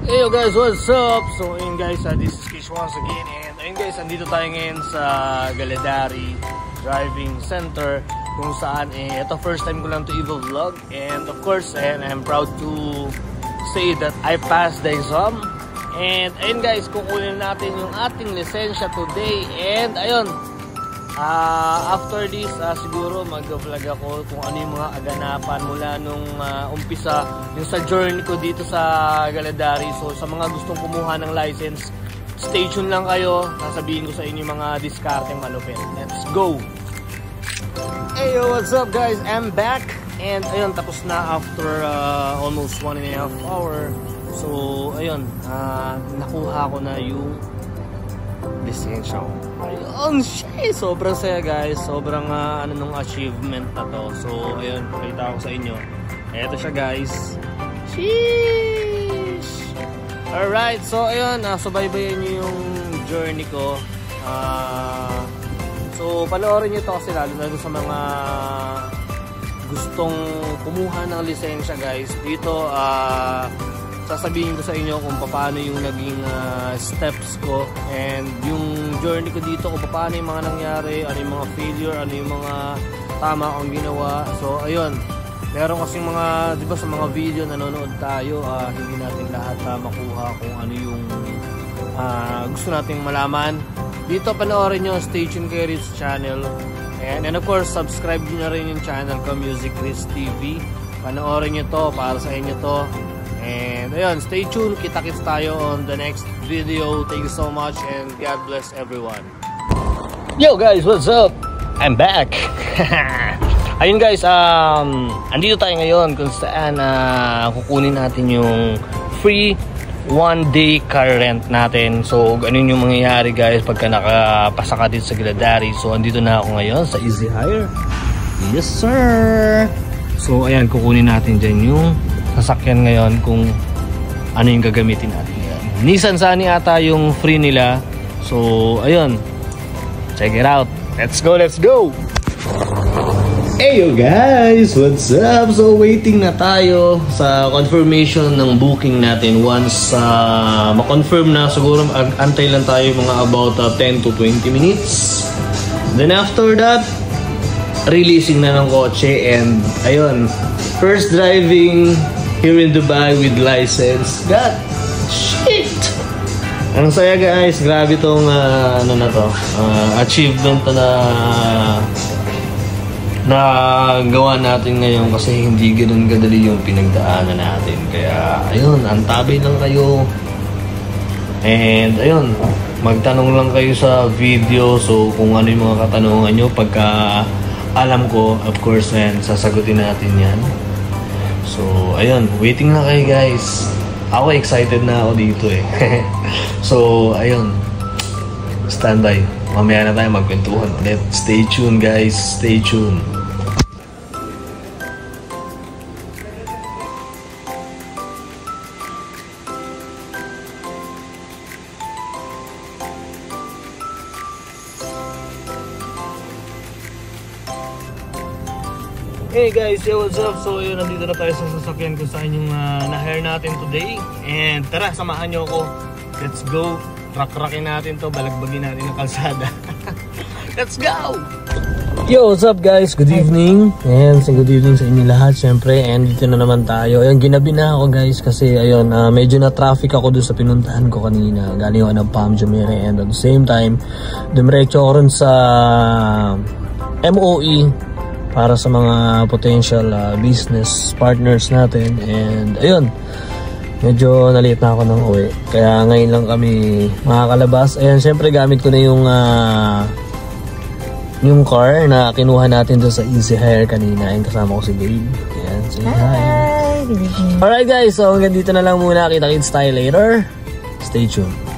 Hey yo guys, what's up? So ayun guys, this is Kish once again. And ayun guys, andito tayo ngayon sa Galadari Driving Center, kung saan ito first time ko lang to i-vlog. And of course, and I'm proud to say that I passed the exam. And ayun guys, kukunin natin yung ating lisensya today. And ayun, after this, siguro mag-vlog ako kung ano yung mga aganapan mula nung umpisa yung sa journey ko dito sa Galadari. So sa mga gustong kumuha ng license, stay tuned lang kayo. Sasabihin ko sa inyo yung mga discarding malupit. Let's go! Hey yo, what's up guys? I'm back. And ayun, tapos na after almost 1.5 hour. So ayun, nakuha ko na yung lisensya ko. Ayun, shit! Sobrang saya guys. Sobrang nung achievement na to. So ayun, pakita ko sa inyo. Eto siya guys. Sheesh! Alright, so ayun, subaybayan nyo yung journey ko. So panoorin nyo to kasi lalo na sa mga gustong kumuha ng lisensya guys. Dito sasabihin ko sa inyo kung paano yung naging steps ko and yung journey ko dito, kung paano yung mga nangyari, ano yung mga failure, ano yung mga tama akong ginawa. So ayun, meron kasing mga, di ba sa mga video nanonood tayo, hindi natin lahat makuha kung ano yung gusto nating malaman. Dito panoorin nyo, stay tuned kayo rin sa channel. And of course, subscribe nyo na rin yung channel ko, Music Chris TV. Panoorin nyo to, para sa inyo to. And ayun, stay tuned. Kita-kits tayo on the next video. Thank you so much and God bless everyone. Yo guys, what's up? I'm back. Ayun guys, andito tayo ngayon kung saan kukunin natin yung free 1-day car rent natin. So ganun yung mangyayari guys pagka nakapasa ka dito sa Galadari. So andito na ako ngayon sa Easy Hire. Yes sir. So ayan, kukunin natin dyan yung sasakyan ngayon kung ano yung gagamitin natin ngayon. Nissan Sunny ata yung free nila. So ayun, check it out. Let's go, let's go! Hey yo guys, what's up? So waiting na tayo sa confirmation ng booking natin. Once ma-confirm na, siguro antay lang tayo mga about 10 to 20 minutes. Then after that, releasing na ng kotse. And ayun, first driving here in Dubai with license. God, shit! Ang saya guys, grabe tong ano na to, achievement na gawa natin ngayon kasi hindi ganoon kadali yung pinagdaanan natin. Kaya ayun, antabay lang kayo. And ayun, magtanong lang kayo sa video. So kung ano yung mga katanungan nyo, pagka alam ko, of course, and sasagutin natin yan. So, ayun, waiting lang kayo guys. Ako excited na ako dito eh. So, ayun, standby. Mamaya na tayo magkwentuhan ulit. Stay tuned guys, stay tuned. Hey guys, yo, what's up? So yun, nandito na tayo sa sasakyan kung saan yung na-hire natin today. And tara, samahan nyo ako. Let's go. Truck-truckin natin to, balagbagin natin ang kalsada. Let's go! Yo, what's up guys? Good evening. And good evening sa inyo lahat, syempre. And dito na naman tayo. Ayun, ginabi na ako guys kasi ayun, medyo na-traffic ako doon sa pinuntahan ko kanina. Galing ako ng Palm Jumeirah. And at the same time, dumiretso ako rin sa MOE para sa mga potential business partners natin. And ayun, medyo naliit na ako ng uwi. Kaya ngayon lang kami makakalabas. Ayan, syempre gamit ko na yung car na kinuha natin doon sa Easy Hire kanina. Ayan, kasama ko si Gabe. Ayan, say hi. Alright guys, so hanggang dito na lang muna. Kita-kits tayo later. Stay tuned.